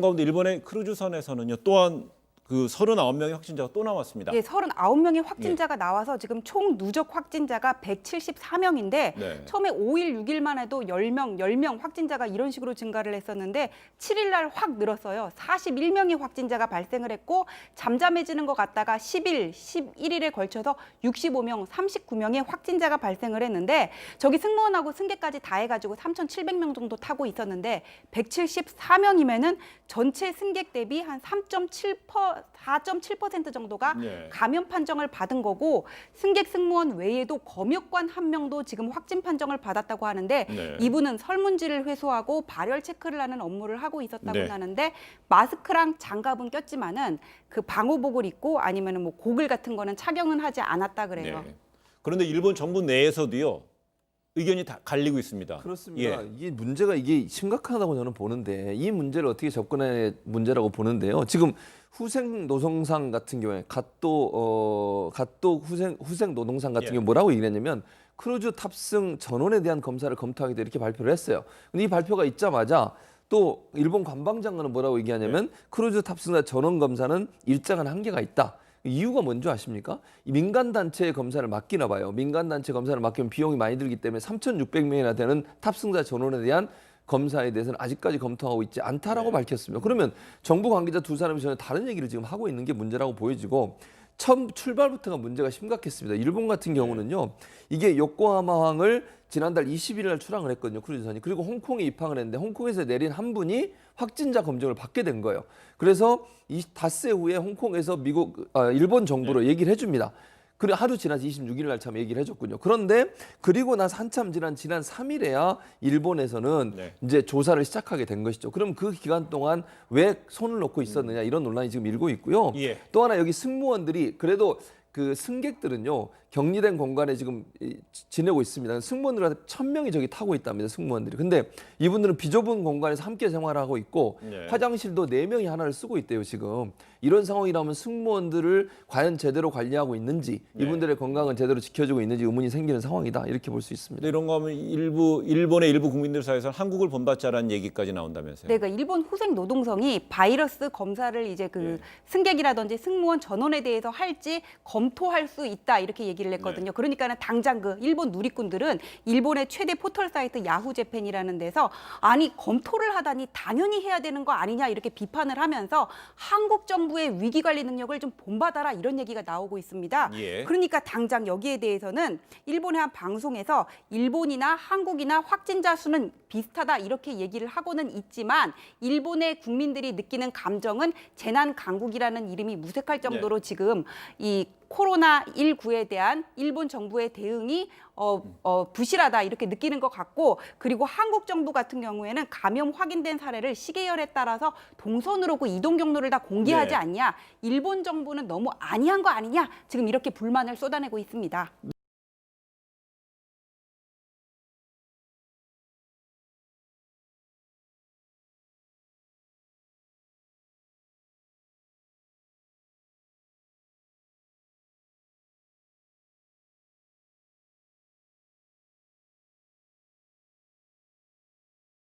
가운데 일본의 크루즈선에서는요 또한 그 39명의 확진자가 또 나왔습니다. 예, 39명의 확진자가 나와서 지금 총 누적 확진자가 174명인데 네. 처음에 5일, 6일만 해도 10명 확진자가 이런 식으로 증가를 했었는데 7일 날 확 늘었어요. 41명의 확진자가 발생을 했고 잠잠해지는 것 같다가 10일, 11일에 걸쳐서 65명, 39명의 확진자가 발생을 했는데 저기 승무원하고 승객까지 다 해가지고 3,700명 정도 타고 있었는데 174명이면은 전체 승객 대비 한 4.7% 정도가 감염 판정을 받은 거고 승객 승무원 외에도 검역관 한 명도 지금 확진 판정을 받았다고 하는데 이분은 설문지를 회수하고 발열 체크를 하는 업무를 하고 있었다고 하는데 마스크랑 장갑은 꼈지만은 그 방호복을 입고 아니면은 뭐 고글 같은 거는 착용은 하지 않았다 그래요. 그런데 일본 정부 내에서도요. 의견이 다 갈리고 있습니다. 그렇습니다. 이 문제가 이게 심각하다고 저는 보는데 이 문제를 어떻게 접근할 문제라고 보는데요. 지금 후생 노동상 같은 경우에 갓도 후생 노동상 같은 경우 뭐라고 얘기했냐면 크루즈 탑승 전원에 대한 검사를 검토하겠다 이렇게 발표를 했어요. 근데 이 발표가 있자마자 또 일본 관방장관은 뭐라고 얘기하냐면 크루즈 탑승자 전원 검사는 일정한 한계가 있다. 이유가 뭔지 아십니까? 이 민간단체 검사를 맡기나 봐요. 민간단체 검사를 맡기면 비용이 많이 들기 때문에 3,600명이나 되는 탑승자 전원에 대한 검사에 대해서는 아직까지 검토하고 있지 않다라고 밝혔습니다. 그러면 정부 관계자 두 사람이 전혀 다른 얘기를 지금 하고 있는 게 문제라고 보여지고 처음 출발부터가 문제가 심각했습니다. 일본 같은 경우는요. 이게 요코하마항을 지난달 20일 날 출항을 했거든요. 크루즈선이. 그리고 홍콩에 입항을 했는데 홍콩에서 내린 한 분이 확진자 검증을 받게 된 거예요. 그래서 이 닷새 후에 홍콩에서 일본 정부로 얘기를 해줍니다. 그래 하루 지나서 26일 날 참 얘기를 해줬군요. 그런데 그리고 나서 한참 지난 3일에야 일본에서는 이제 조사를 시작하게 된 것이죠. 그럼 그 기간 동안 왜 손을 놓고 있었느냐 이런 논란이 지금 일고 있고요. 또 하나 여기 승무원들이 그래도 그 승객들은요 격리된 공간에 지금 지내고 있습니다. 승무원들한테 1,000명이 저기 타고 있답니다. 승무원들이. 근데 이분들은 비좁은 공간에서 함께 생활하고 있고 화장실도 4명이 하나를 쓰고 있대요. 지금 이런 상황이라면 승무원들을 과연 제대로 관리하고 있는지 이분들의 건강은 제대로 지켜주고 있는지 의문이 생기는 상황이다 이렇게 볼 수 있습니다. 이런 거 하면 일본의 일부 국민들 사이에서 한국을 본받자라는 얘기까지 나온다면서요? 네, 그러니까 일본 후생 노동성이 바이러스 검사를 이제 그 승객이라든지 승무원 전원에 대해서 할지 검토할 수 있다 이렇게 얘기를 했거든요. 그러니까는 당장 그 일본 누리꾼들은 일본의 최대 포털 사이트 야후 재팬이라는 데서 아니 검토를 하다니 당연히 해야 되는 거 아니냐 이렇게 비판을 하면서 한국 정부의 위기 관리 능력을 좀 본받아라 이런 얘기가 나오고 있습니다. 그러니까 당장 여기에 대해서는 일본의 한 방송에서 일본이나 한국이나 확진자 수는 비슷하다 이렇게 얘기를 하고는 있지만 일본의 국민들이 느끼는 감정은 재난 강국이라는 이름이 무색할 정도로 지금 이 코로나19에 대한 일본 정부의 대응이 부실하다 이렇게 느끼는 것 같고 그리고 한국 정부 같은 경우에는 감염 확인된 사례를 시계열에 따라서 동선으로 그 이동 경로를 다 공개하지 않냐. 일본 정부는 너무 안이한 거 아니냐. 지금 이렇게 불만을 쏟아내고 있습니다.